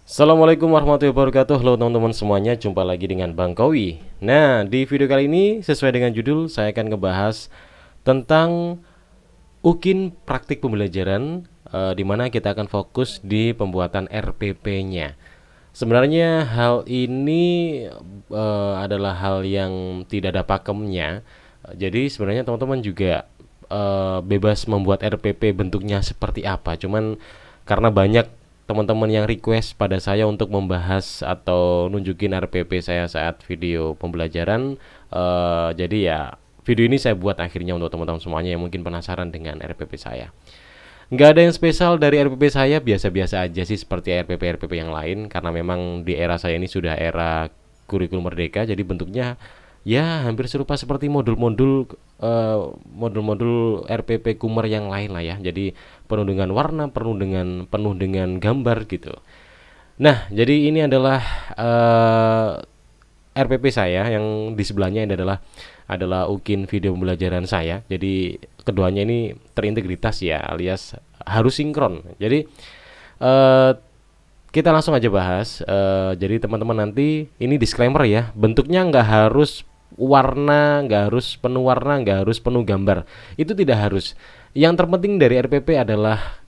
Assalamualaikum warahmatullahi wabarakatuh. Halo teman-teman semuanya, jumpa lagi dengan Bang Kowi. Nah, di video kali ini sesuai dengan judul, saya akan ngebahas tentang UKIN praktik pembelajaran, di mana kita akan fokus di pembuatan RPP-nya. Sebenarnya hal ini adalah hal yang tidak ada pakemnya. Jadi sebenarnya teman-teman juga bebas membuat RPP bentuknya seperti apa. Cuman karena banyak teman-teman yang request pada saya untuk membahas atau nunjukin RPP saya saat video pembelajaran, jadi ya video ini saya buat akhirnya untuk teman-teman semuanya yang mungkin penasaran dengan RPP saya. Nggak ada yang spesial dari RPP saya, biasa-biasa aja sih seperti RPP-RPP yang lain, karena memang di era saya ini sudah era kurikulum merdeka, jadi bentuknya ya hampir serupa seperti modul-modul RPP Kumer yang lain lah ya. Jadi penuh dengan warna, penuh dengan gambar gitu. Nah, jadi ini adalah RPP saya, yang di sebelahnya ini adalah UKIN video pembelajaran saya. Jadi keduanya ini terintegritas ya, alias harus sinkron. Jadi eh, kita langsung aja bahas. Jadi teman-teman, nanti ini disclaimer ya, bentuknya nggak harus warna, nggak harus penuh warna, nggak harus penuh gambar. Itu tidak harus. Yang terpenting dari RPP adalah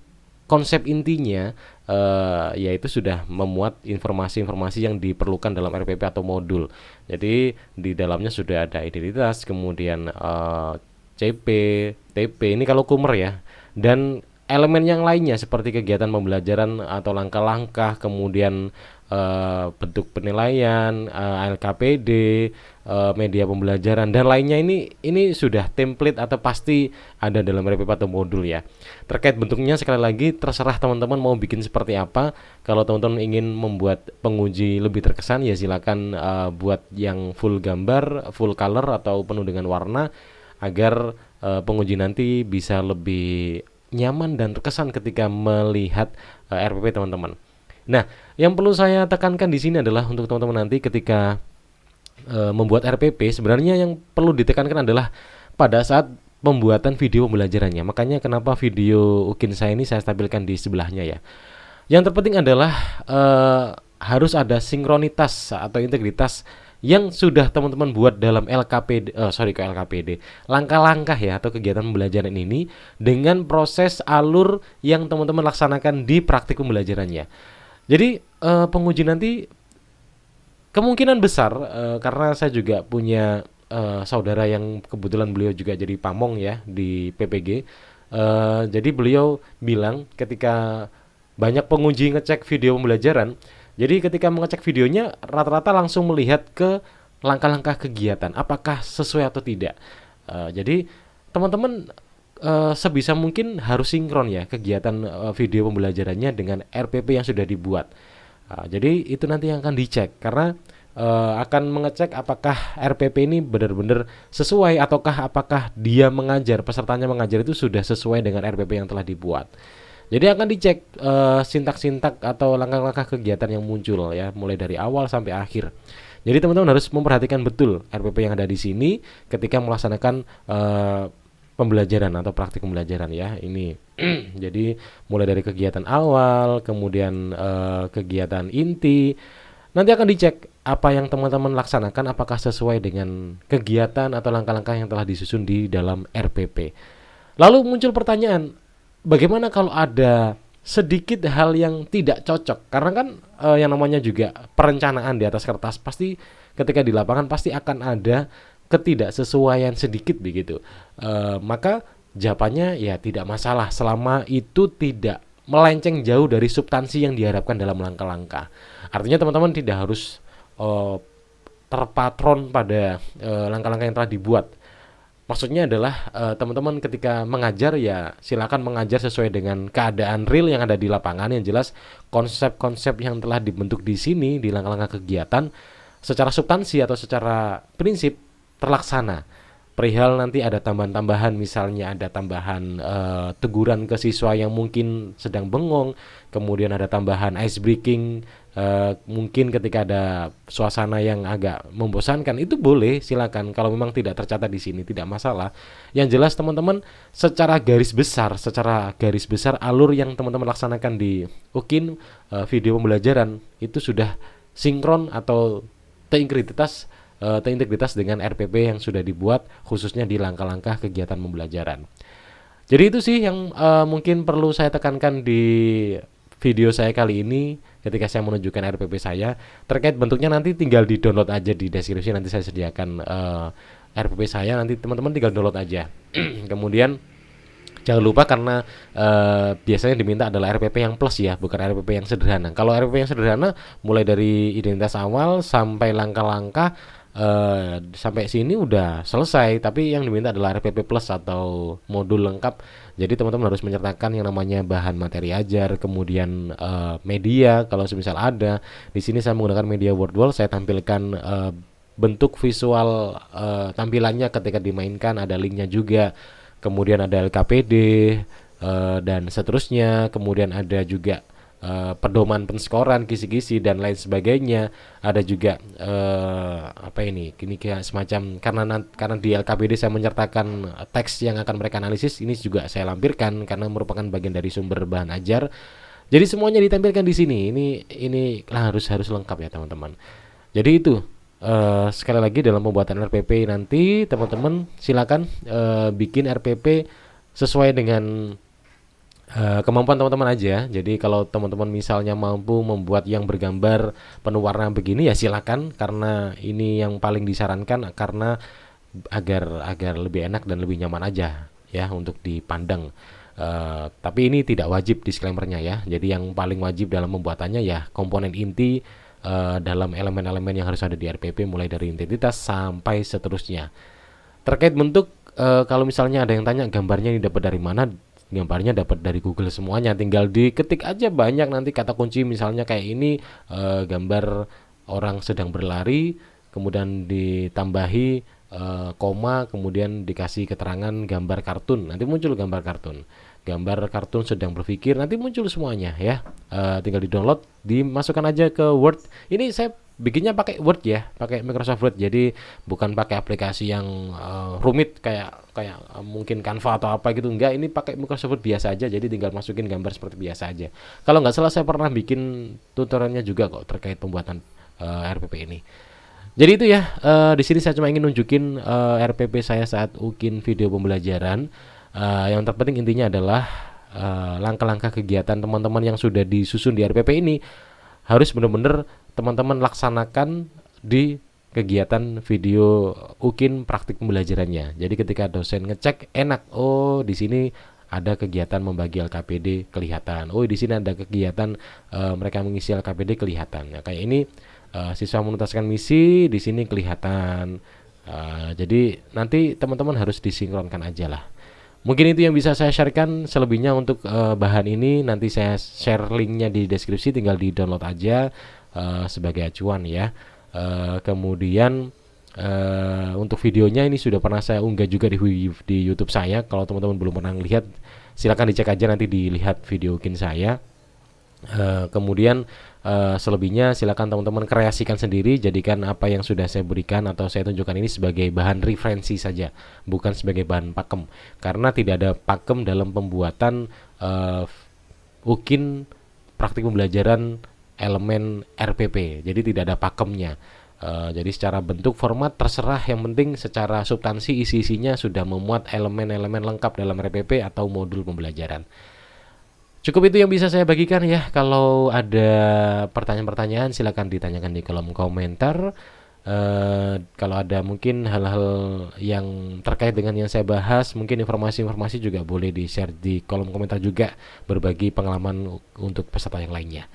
konsep intinya, yaitu sudah memuat informasi-informasi yang diperlukan dalam RPP atau modul. Jadi di dalamnya sudah ada identitas, kemudian CP, TP ini kalau Kumer ya, dan elemen yang lainnya seperti kegiatan pembelajaran atau langkah-langkah, kemudian bentuk penilaian, LKPD, media pembelajaran dan lainnya, ini sudah template atau pasti ada dalam RPP atau modul ya. Terkait bentuknya sekali lagi terserah teman-teman mau bikin seperti apa. Kalau teman-teman ingin membuat penguji lebih terkesan ya silakan buat yang full gambar, full color atau penuh dengan warna, agar penguji nanti bisa lebih nyaman dan terkesan ketika melihat RPP teman-teman. Nah, yang perlu saya tekankan di sini adalah untuk teman-teman nanti ketika membuat RPP, sebenarnya yang perlu ditekankan adalah pada saat pembuatan video pembelajarannya. Makanya kenapa video UKIN saya ini saya tampilkan di sebelahnya ya. Yang terpenting adalah harus ada sinkronitas atau integritas yang sudah teman-teman buat dalam LKPD, langkah-langkah ya atau kegiatan pembelajaran ini dengan proses alur yang teman-teman laksanakan di praktik pembelajarannya. Jadi penguji nanti kemungkinan besar, karena saya juga punya saudara yang kebetulan beliau juga jadi pamong ya di PPG. Jadi beliau bilang ketika banyak penguji ngecek video pembelajaran, jadi ketika mengecek videonya rata-rata langsung melihat ke langkah-langkah kegiatan, apakah sesuai atau tidak. Jadi teman-teman sebisa mungkin harus sinkron ya kegiatan video pembelajarannya dengan RPP yang sudah dibuat. Jadi itu nanti yang akan dicek, karena akan mengecek apakah RPP ini benar-benar sesuai, ataukah apakah dia mengajar, pesertanya mengajar itu sudah sesuai dengan RPP yang telah dibuat. Jadi akan dicek sintak-sintak atau langkah-langkah kegiatan yang muncul ya, mulai dari awal sampai akhir. Jadi teman-teman harus memperhatikan betul RPP yang ada di sini ketika melaksanakan pembelajaran atau praktik pembelajaran ya. Ini jadi mulai dari kegiatan awal, kemudian kegiatan inti, nanti akan dicek apa yang teman-teman laksanakan apakah sesuai dengan kegiatan atau langkah-langkah yang telah disusun di dalam RPP. Lalu muncul pertanyaan, bagaimana kalau ada sedikit hal yang tidak cocok? Karena kan yang namanya juga perencanaan di atas kertas, pasti ketika di lapangan pasti akan ada ketidaksesuaian sedikit begitu. Maka jawabannya ya tidak masalah selama itu tidak melenceng jauh dari substansi yang diharapkan dalam langkah-langkah. Artinya teman-teman tidak harus terpatron pada langkah-langkah yang telah dibuat. Maksudnya adalah teman-teman ketika mengajar ya silakan mengajar sesuai dengan keadaan real yang ada di lapangan. Yang jelas konsep-konsep yang telah dibentuk di sini di langkah-langkah kegiatan secara substansi atau secara prinsip terlaksana. perihal nanti ada tambahan-tambahan, misalnya ada tambahan teguran ke siswa yang mungkin sedang bengong, kemudian ada tambahan ice breaking, mungkin ketika ada suasana yang agak membosankan, itu boleh, silakan. Kalau memang tidak tercatat di sini tidak masalah. Yang jelas teman-teman, secara garis besar alur yang teman-teman laksanakan di UKIN video pembelajaran itu sudah sinkron atau terintegritas dengan RPP yang sudah dibuat khususnya di langkah-langkah kegiatan pembelajaran. Jadi itu sih yang mungkin perlu saya tekankan di video saya kali ini ketika saya menunjukkan RPP saya. Terkait bentuknya nanti tinggal di download aja di deskripsi, nanti saya sediakan RPP saya, nanti teman-teman tinggal download aja. Kemudian jangan lupa karena biasanya diminta adalah RPP yang plus ya, bukan RPP yang sederhana. Kalau RPP yang sederhana mulai dari identitas awal sampai langkah-langkah sampai sini udah selesai, tapi yang diminta adalah RPP plus atau modul lengkap. Jadi teman-teman harus menyertakan yang namanya bahan materi ajar, kemudian media kalau semisal ada. Di sini saya menggunakan media word wall, saya tampilkan bentuk visual tampilannya ketika dimainkan, ada linknya juga. Kemudian ada LKPD dan seterusnya, kemudian ada juga pedoman penskoran, kisi-kisi dan lain sebagainya. Ada juga ini kayak semacam, karena di LKPD saya menyertakan teks yang akan mereka analisis, ini juga saya lampirkan karena merupakan bagian dari sumber bahan ajar. Jadi semuanya ditampilkan di sini. Ini harus lengkap ya teman-teman. Jadi itu sekali lagi dalam pembuatan RPP nanti teman-teman silakan bikin RPP sesuai dengan kemampuan teman-teman aja. Jadi kalau teman-teman misalnya mampu membuat yang bergambar penuh warna begini ya silakan, karena ini yang paling disarankan karena agar lebih enak dan lebih nyaman aja ya untuk dipandang. Tapi ini tidak wajib disclaimernya ya. Jadi yang paling wajib dalam pembuatannya ya komponen inti dalam elemen-elemen yang harus ada di RPP, mulai dari identitas sampai seterusnya. Terkait bentuk, kalau misalnya ada yang tanya gambarnya ini dapat dari mana, gambarnya dapat dari Google semuanya, tinggal diketik aja banyak nanti kata kunci, misalnya kayak ini gambar orang sedang berlari, kemudian ditambahi koma, kemudian dikasih keterangan gambar kartun, nanti muncul gambar kartun. Gambar kartun sedang berpikir, nanti muncul semuanya ya. Tinggal di download, dimasukkan aja ke Word. Ini saya bikinnya pakai Word ya, pakai Microsoft Word. Jadi bukan pakai aplikasi yang rumit kayak mungkin Canva atau apa gitu, enggak. Ini pakai Microsoft Word biasa aja. Jadi tinggal masukin gambar seperti biasa aja. Kalau nggak salah saya pernah bikin tutorialnya juga kok terkait pembuatan RPP ini. Jadi itu ya, di sini saya cuma ingin nunjukin RPP saya saat UKIN video pembelajaran. Yang terpenting intinya adalah langkah-langkah kegiatan teman-teman yang sudah disusun di RPP ini harus benar-benar teman-teman laksanakan di kegiatan video UKIN praktik pembelajarannya. Jadi ketika dosen ngecek enak, oh di sini ada kegiatan membagi LKPD kelihatan, oh di sini ada kegiatan mereka mengisi LKPD kelihatan. Nah, kayak ini siswa menuntaskan misi di sini kelihatan. Jadi nanti teman-teman harus disinkronkan aja lah. Mungkin itu yang bisa saya sharekan. Selebihnya untuk bahan ini nanti saya share linknya di deskripsi, tinggal di download aja sebagai acuan ya. Kemudian untuk videonya ini sudah pernah saya unggah juga di YouTube saya. Kalau teman-teman belum pernah lihat, silakan dicek aja, nanti dilihat video UKIN saya. Kemudian selebihnya silakan teman-teman kreasikan sendiri, jadikan apa yang sudah saya berikan atau saya tunjukkan ini sebagai bahan referensi saja, bukan sebagai bahan pakem, karena tidak ada pakem dalam pembuatan UKIN praktik pembelajaran elemen RPP. Jadi tidak ada pakemnya. Jadi secara bentuk format terserah, yang penting secara substansi isi-isinya sudah memuat elemen-elemen lengkap dalam RPP atau modul pembelajaran. Cukup itu yang bisa saya bagikan ya. Kalau ada pertanyaan-pertanyaan silakan ditanyakan di kolom komentar. Kalau ada mungkin hal-hal yang terkait dengan yang saya bahas, mungkin informasi-informasi juga boleh di-share di kolom komentar juga, berbagi pengalaman untuk peserta yang lainnya.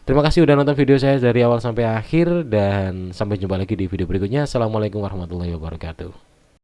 Terima kasih udah nonton video saya dari awal sampai akhir, dan sampai jumpa lagi di video berikutnya. Assalamualaikum warahmatullahi wabarakatuh.